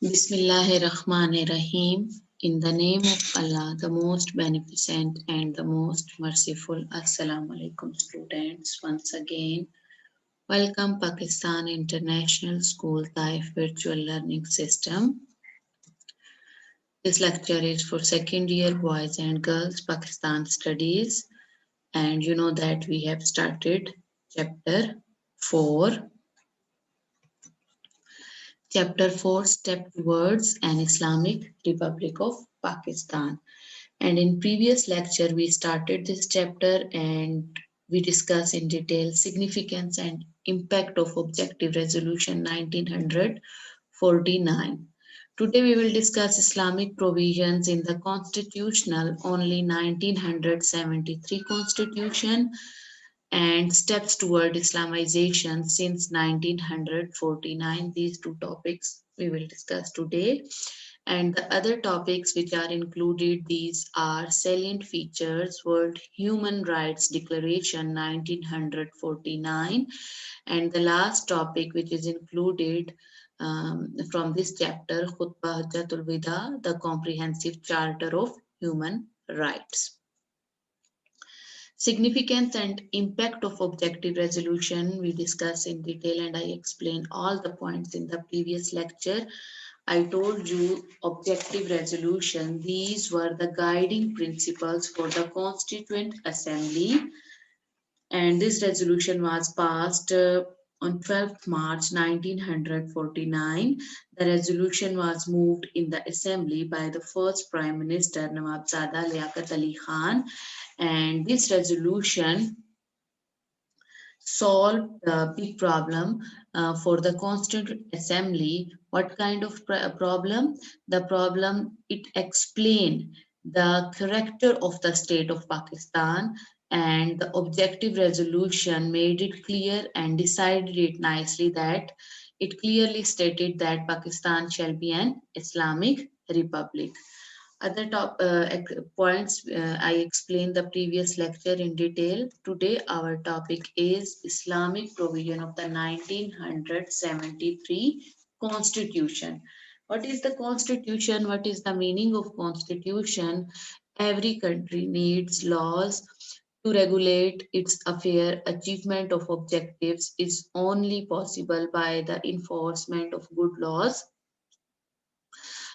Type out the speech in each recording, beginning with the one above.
Bismillahirrahmanirrahim. In the name of Allah, the most beneficent and the most merciful. Assalamu alaikum, students. Once again, welcome Pakistan International School Taif Virtual Learning System. This lecture is for second year boys and girls Pakistan studies, and you know that we have started chapter 4. Chapter 4 Step Towards an Islamic Republic of Pakistan. And in previous lecture, we started this chapter and we discussed in detail significance and impact of Objective Resolution 1949. Today we will discuss Islamic provisions in the constitutional only 1973 constitution and steps toward Islamization since 1949. These two topics we will discuss today. And the other topics which are included, these are salient features, World Human Rights Declaration 1949, and the last topic which is included from this chapter, Khutbah Hajjatul Wida, the Comprehensive Charter of Human Rights. Significance and impact of objective resolution we discuss in detail, and I explained all the points in the previous lecture. I told you objective resolution, these were the guiding principles for the Constituent Assembly, and this resolution was passed on 12th March 1949. The resolution was moved in the assembly by the first Prime Minister Nawabzada Liaquat Ali Khan, and this resolution solved the big problem for the Constituent Assembly. What kind of problem? The problem, it explained the character of the state of Pakistan, and the objective resolution made it clear and decided it nicely that it clearly stated that Pakistan shall be an Islamic republic. Other points I explained the previous lecture in detail. Today our topic is Islamic provision of the 1973 Constitution. What is the Constitution? What is the meaning of Constitution? Every country needs laws to regulate its affair. Achievement of objectives is only possible by the enforcement of good laws.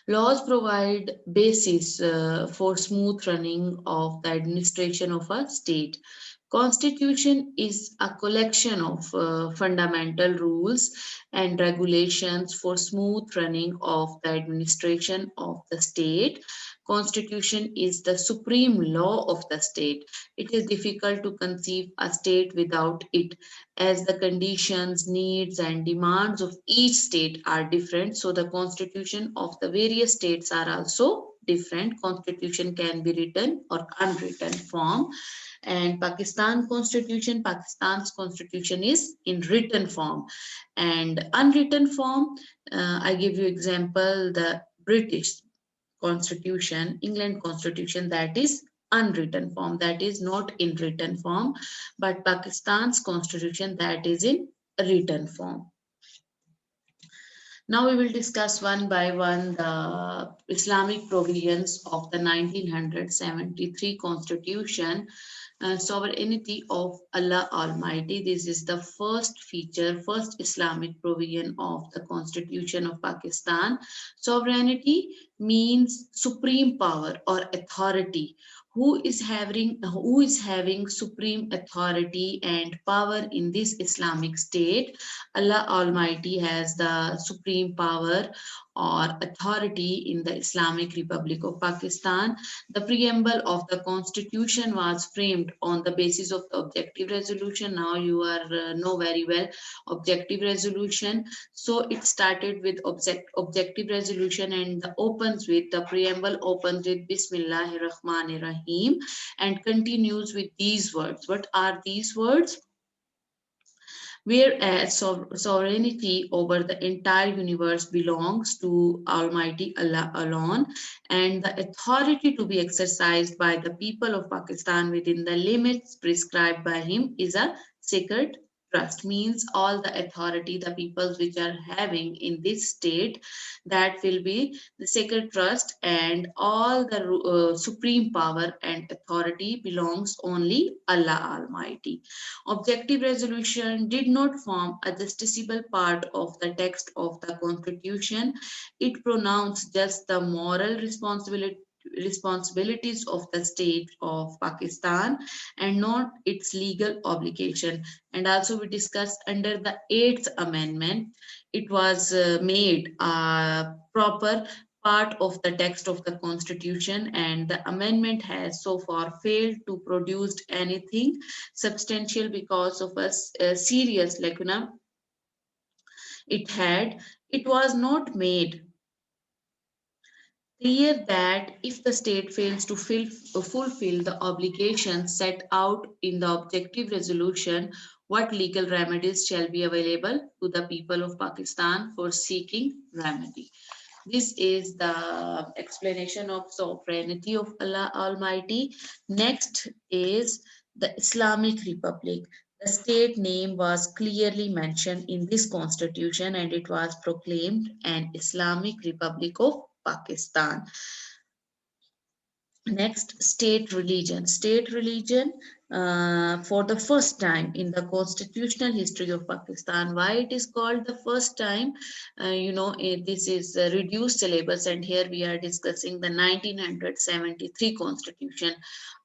Laws provide basis for smooth running of the administration of a state. Constitution is a collection of fundamental rules and regulations for smooth running of the administration of the state. Constitution is the supreme law of the state. It is difficult to conceive a state without it, as the conditions, needs, and demands of each state are different. So the constitution of the various states are also different. Constitution can be written or unwritten form. And Pakistan's constitution is in written form. And unwritten form, I give you example, the British constitution, England constitution, that is unwritten form, that is not in written form, but Pakistan's constitution, that is in written form. Now we will discuss one by one the Islamic provisions of the 1973 constitution. Sovereignty of Allah Almighty. This is the first feature, first Islamic provision of the Constitution of Pakistan. Sovereignty means supreme power or authority. Who is having supreme authority and power in this Islamic state? Allah Almighty has the supreme power or authority in the Islamic Republic of Pakistan. The preamble of the constitution was framed on the basis of the objective resolution. Now you are know very well objective resolution. So it started with objective resolution, and the preamble opens with Bismillahir Rahmanir Rahim and continues with these words. What are these words? Whereas sovereignty over the entire universe belongs to Almighty Allah alone, and the authority to be exercised by the people of Pakistan within the limits prescribed by Him is a sacred trust means all the authority the peoples which are having in this state, that will be the sacred trust, and all the supreme power and authority belongs only Allah Almighty. Objective resolution did not form a justiciable part of the text of the constitution. It pronounced just the moral responsibilities of the state of Pakistan and not its legal obligation. And also we discussed under the 8th amendment, it was made a proper part of the text of the constitution, and the amendment has so far failed to produce anything substantial because of a serious lacuna it had. It was not made clear that if the state fails to fulfill the obligations set out in the objective resolution, what legal remedies shall be available to the people of Pakistan for seeking remedy. This is the explanation of sovereignty of Allah Almighty. Next is the Islamic Republic. The state name was clearly mentioned in this constitution and it was proclaimed an Islamic Republic of Pakistan. Next, state religion. State religion, for the first time in the constitutional history of Pakistan. Why it is called the first time? This is reduced syllabus, and here we are discussing the 1973 constitution.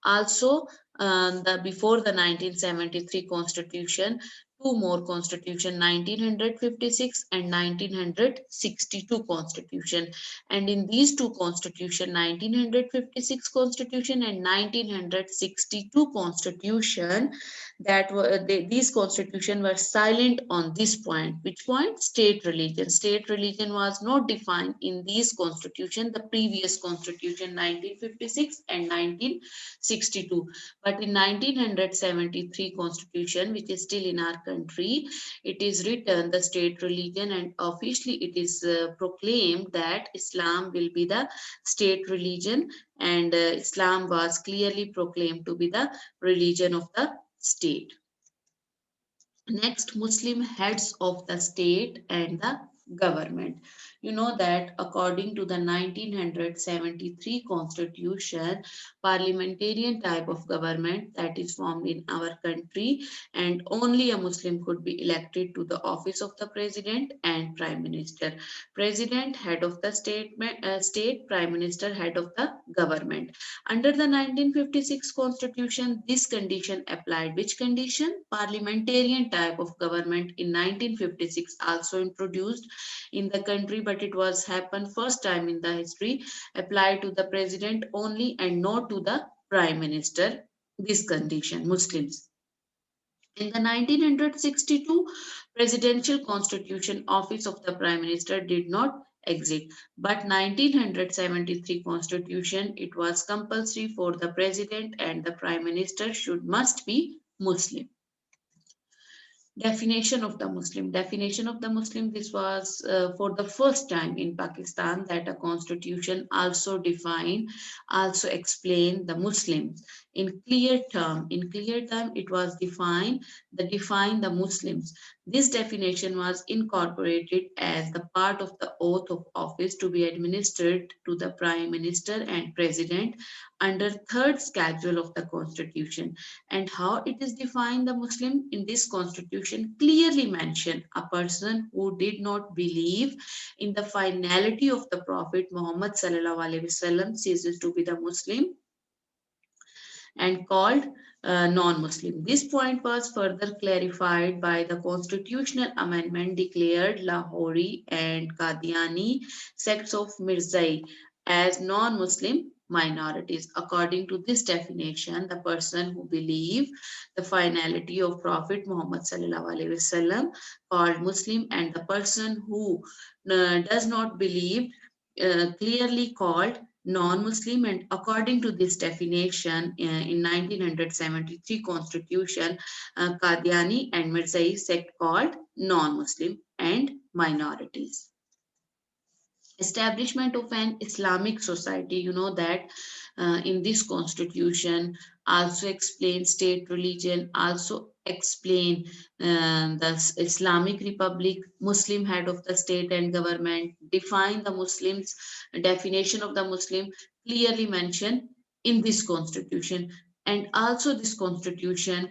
Also, the before the 1973 constitution, two more constitution, 1956 and 1962 constitution, and in these two constitution, 1956 constitution and 1962 constitution, that were these constitution were silent on this point. Which point? State religion. State religion was not defined in these constitution, the previous constitution 1956 and 1962, but in 1973 constitution, which is still in our country, it is written the state religion, and officially it is proclaimed that Islam will be the state religion, and Islam was clearly proclaimed to be the religion of the state. Next, Muslim heads of the state and the government. You know that according to the 1973 constitution, parliamentarian type of government that is formed in our country, and only a Muslim could be elected to the office of the president and prime minister. President, head of the state, prime minister, head of the government. Under the 1956 constitution, this condition applied. Which condition? Parliamentarian type of government in 1956 also introduced in the country, but it was happened first time in the history, applied to the president only and not to the prime minister. This condition, Muslims. In the 1962 presidential constitution, office of the prime minister did not exist, but 1973 constitution, it was compulsory for the president and the prime minister must be Muslim. Definition of the Muslim. Definition of the Muslim. This was for the first time in Pakistan that a constitution also defined, also explained the Muslims in clear term. In clear term, it was defined the Muslims. This definition was incorporated as the part of the oath of office to be administered to the Prime Minister and President under third schedule of the Constitution. And how it is defined, the Muslim in this Constitution clearly mentioned a person who did not believe in the finality of the Prophet Muhammad Sallallahu Alaihi Wasallam ceases to be the Muslim and called non-Muslim. This point was further clarified by the constitutional amendment declared Lahori and Qadiani sects of Mirzai as non-Muslim minorities. According to this definition, the person who believe the finality of Prophet Muhammad Sallallahu Alaihi Wasallam called Muslim, and the person who does not believe clearly called non-Muslim. And according to this definition, in 1973 constitution, Qadiani and Mirzai sect called non-Muslim and minorities. establishment of an Islamic society. You know that in this constitution also explain state religion, also explain the Islamic Republic, Muslim head of the state and government, define the Muslims, definition of the Muslim clearly mentioned in this constitution. And also this constitution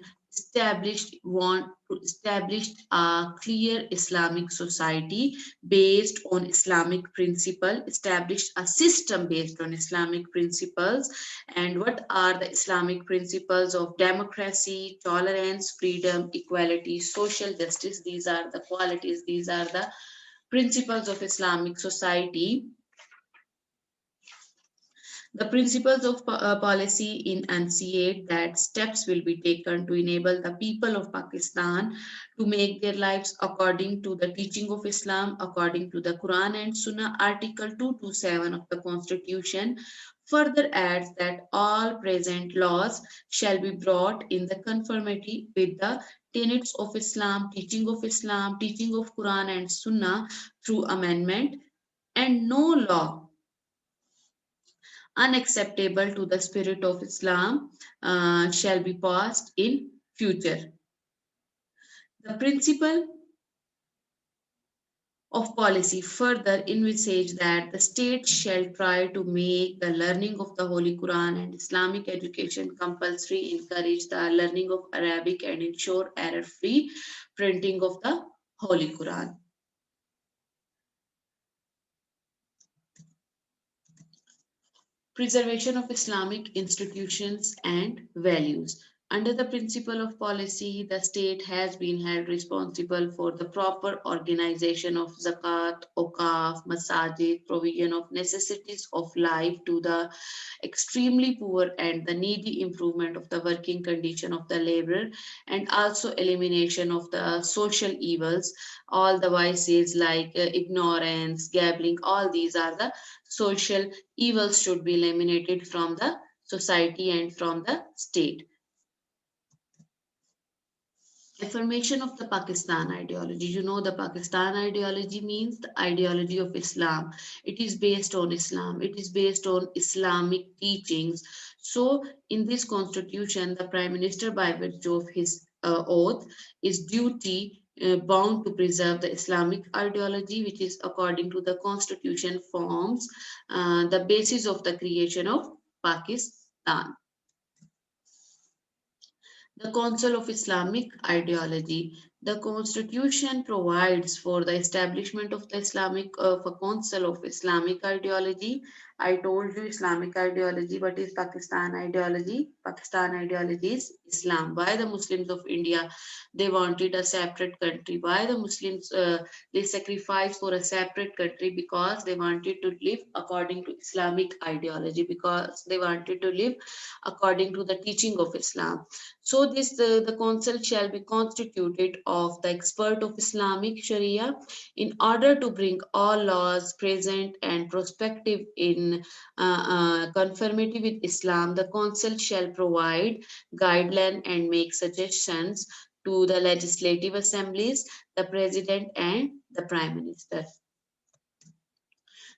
want to establish a clear Islamic society based on Islamic principle, established a system based on Islamic principles. And what are the Islamic principles of democracy, tolerance, freedom, equality, social justice? These are the qualities, these are the principles of Islamic society. The principles of policy enunciate that steps will be taken to enable the people of Pakistan to make their lives according to the teaching of Islam, according to the Quran and Sunnah. Article 227 of the Constitution further adds that all present laws shall be brought in the conformity with the tenets of Islam, teaching of Quran and Sunnah through amendment, and no law unacceptable to the spirit of Islam shall be passed in future. The principle of policy further envisage that the state shall try to make the learning of the Holy Quran and Islamic education compulsory, encourage the learning of Arabic and ensure error-free printing of the Holy Quran. Preservation of Islamic institutions and values. Under the principle of policy, the state has been held responsible for the proper organization of zakat, okaf, masajid, provision of necessities of life to the extremely poor and the needy, improvement of the working condition of the laborer, and also elimination of the social evils, all the vices like ignorance, gambling, all these are the social evils should be eliminated from the society and from the state. Affirmation of the Pakistan ideology. You know, the Pakistan ideology means the ideology of Islam. It is based on Islam. It is based on Islamic teachings. So, in this constitution, the Prime Minister, by virtue of his oath, is duty bound to preserve the Islamic ideology, which is according to the constitution forms the basis of the creation of Pakistan. The Council of Islamic Ideology. The Constitution provides for the establishment of the of a Council of Islamic Ideology. I told you Islamic ideology, but is Pakistan ideology? Pakistan ideology is Islam. Why the Muslims of India, they wanted a separate country? Why the Muslims, they sacrificed for a separate country? Because they wanted to live according to Islamic ideology, because they wanted to live according to the teaching of Islam. So this the council shall be constituted of the expert of Islamic Sharia in order to bring all laws present and prospective in conformity with Islam. The council shall provide guidelines and make suggestions to the legislative assemblies, the president and the prime minister.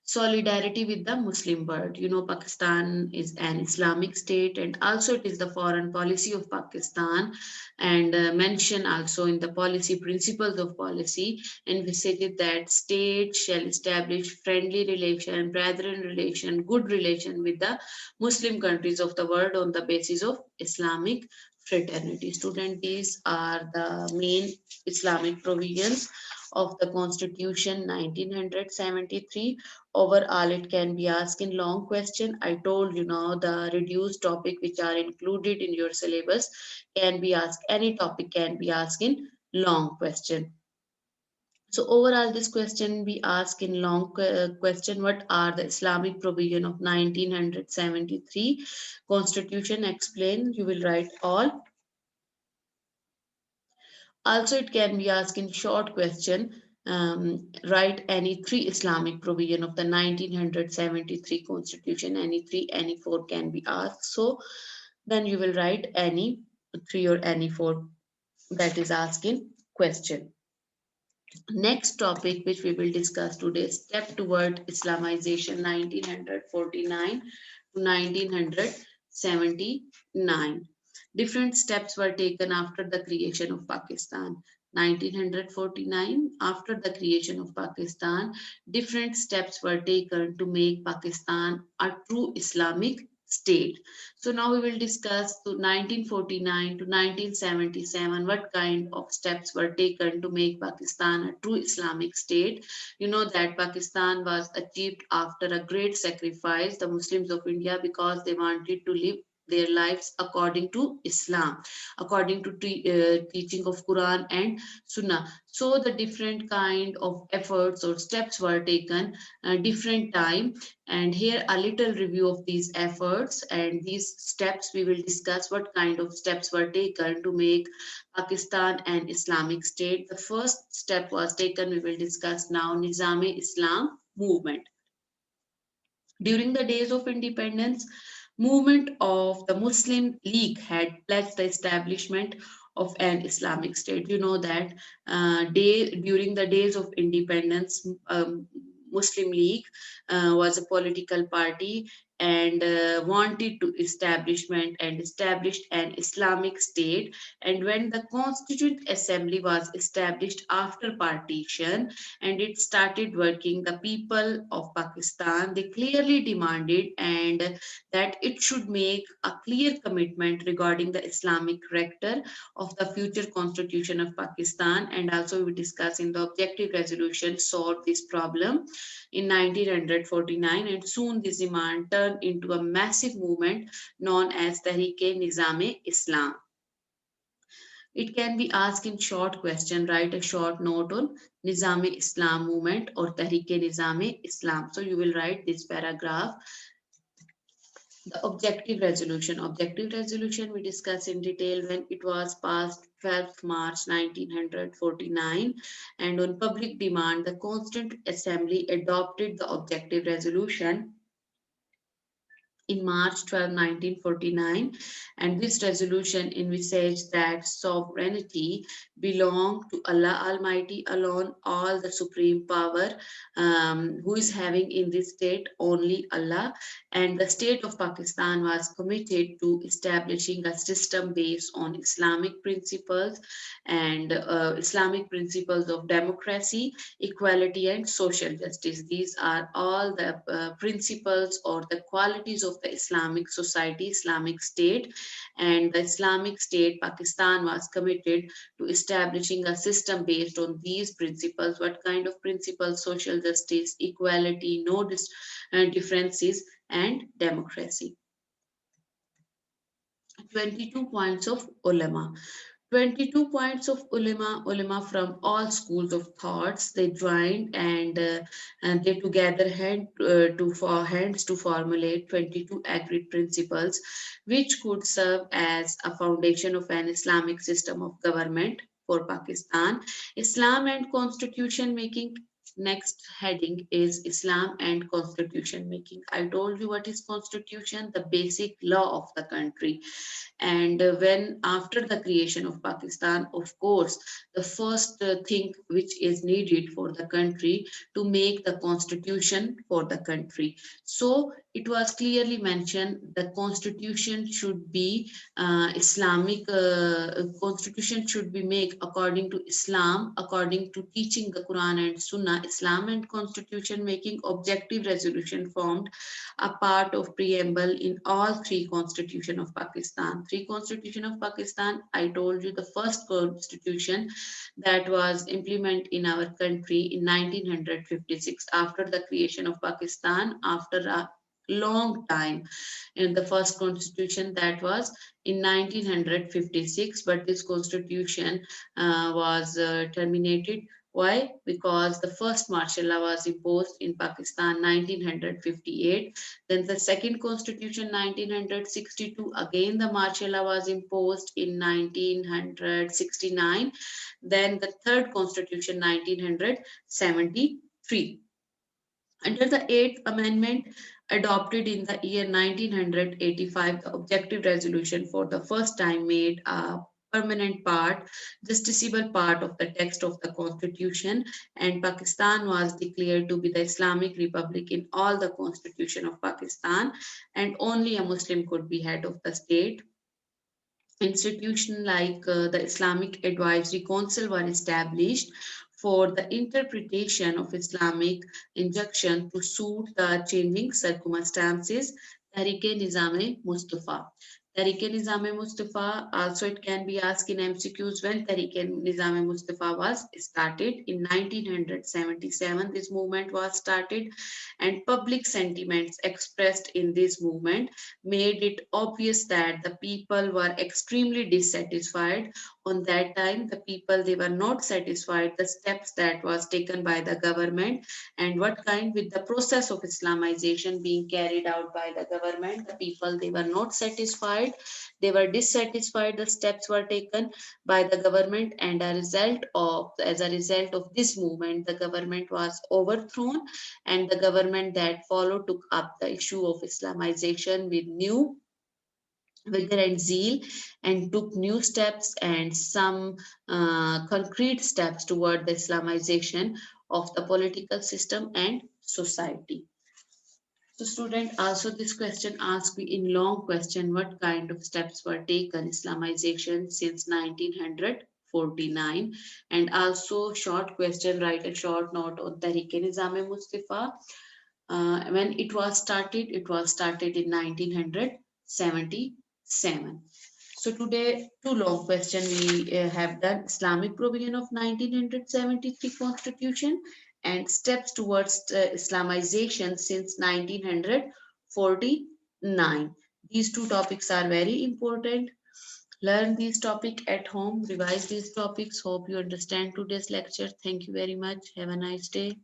Solidarity with the Muslim world. You know, Pakistan is an Islamic state, and also it is the foreign policy of Pakistan, and mention also in the policy principles of policy, and we stated that state shall establish friendly relation, brethren relation, good relation with the Muslim countries of the world on the basis of Islamic fraternity. Student, these are the main Islamic provisions of the Constitution 1973. Overall, it can be asked in long question. I told you now the reduced topic which are included in your syllabus can be asked, any topic can be asked in long question. So overall, this question we ask in long question, what are the Islamic provision of 1973 Constitution? Explain. You will write all. Also, it can be asked in short question. Write any three Islamic provision of the 1973 Constitution. Any three, any four can be asked. So then you will write any three or any four that is asked in question. Next topic which we will discuss today, step toward Islamization 1949 to 1979. Different steps were taken after the creation of Pakistan. 1949, after the creation of Pakistan, different steps were taken to make Pakistan a true Islamic state. So now we will discuss to 1949 to 1977 what kind of steps were taken to make Pakistan a true Islamic state. You know that Pakistan was achieved after a great sacrifice, the Muslims of India, because they wanted to live their lives according to Islam, according to teaching of Quran and Sunnah. So the different kind of efforts or steps were taken different time, and here a little review of these efforts and these steps. We will discuss what kind of steps were taken to make Pakistan an Islamic state. The first step was taken, we will discuss now, Nizami Islam movement. During the days of independence, movement of the Muslim League had pledged the establishment of an Islamic state. You know that during the days of independence, Muslim League was a political party and wanted to establishment and established an Islamic state. And when the Constituent Assembly was established after partition and it started working, the people of Pakistan, they clearly demanded and that it should make a clear commitment regarding the Islamic character of the future constitution of Pakistan. And also we discuss in the objective resolution solved this problem in 1949, and soon this demand turned into a massive movement known as Tehreek-e-Nizam-e-Islam. It can be asked in short question, write a short note on Nizam-e-Islam movement or Tehreek-e-Nizam-e-Islam. So you will write this paragraph. The objective resolution. Objective resolution we discuss in detail when it was passed 12th March 1949, and on public demand the Constituent Assembly adopted the objective resolution in March 12, 1949, and this resolution envisaged that sovereignty belonged to Allah Almighty alone, all the supreme power, who is having in this state only Allah, and the state of Pakistan was committed to establishing a system based on Islamic principles and Islamic principles of democracy, equality, and social justice. These are all the principles or the qualities of the Islamic society, Islamic state. And the Islamic state, Pakistan, was committed to establishing a system based on these principles. What kind of principles? Social justice, equality, no differences, and democracy. 22 points of ulama. 22 points of ulama from all schools of thoughts, they joined and they together hands to formulate 22 agreed principles which could serve as a foundation of an Islamic system of government for Pakistan. Islam and constitution making. Next heading is Islam and constitution making. I told you what is constitution, the basic law of the country. And when after the creation of Pakistan, of course, the first thing which is needed for the country to make the constitution for the country. So it was clearly mentioned the constitution should be Islamic constitution should be made according to Islam, according to teaching the Quran and Sunnah. Islam and constitution making objective resolution formed a part of preamble in all three constitution of Pakistan. Three constitution of Pakistan, I told you the first constitution that was implemented in our country in 1956 after the creation of Pakistan, after a long time. In the first constitution that was in 1956, but this constitution was terminated. Why? Because the first martial law was imposed in Pakistan 1958. Then the second constitution 1962. Again the martial law was imposed in 1969. Then the third constitution 1973. Under the Eighth Amendment, adopted in the year 1985, the objective resolution for the first time made a permanent part, justiciable part of the text of the constitution, and Pakistan was declared to be the Islamic Republic in all the constitution of Pakistan, and only a Muslim could be head of the state. Institutions like the Islamic Advisory Council were established for the interpretation of Islamic injunction to suit the changing circumstances. Tehreek-e-Nizam Mustafa. Tehreek-e-Nizam Mustafa, also it can be asked in MCQs when Tehreek-e-Nizam Mustafa was started. In 1977, this movement was started, and public sentiments expressed in this movement made it obvious that the people were extremely dissatisfied. On that time, the people, they were not satisfied the steps that was taken by the government, and what kind with the process of Islamization being carried out by the government. The people, they were not satisfied, they were dissatisfied, the steps were taken by the government, and as a result of this movement, the government was overthrown, and the government that followed took up the issue of Islamization with new vigor and zeal, and took new steps and some concrete steps toward the Islamization of the political system and society. So student, also this question asks me in long question, what kind of steps were taken Islamization since 1949? And also short question, write a short note on Tehreek-e-Nizam Mustafa. When it was started in 1977. So today, two long question we have done Islamic provision of 1973 Constitution and steps towards Islamization since 1949. These two topics are very important. Learn these topics at home, revise these topics. Hope you understand today's lecture. Thank you very much. Have a nice day.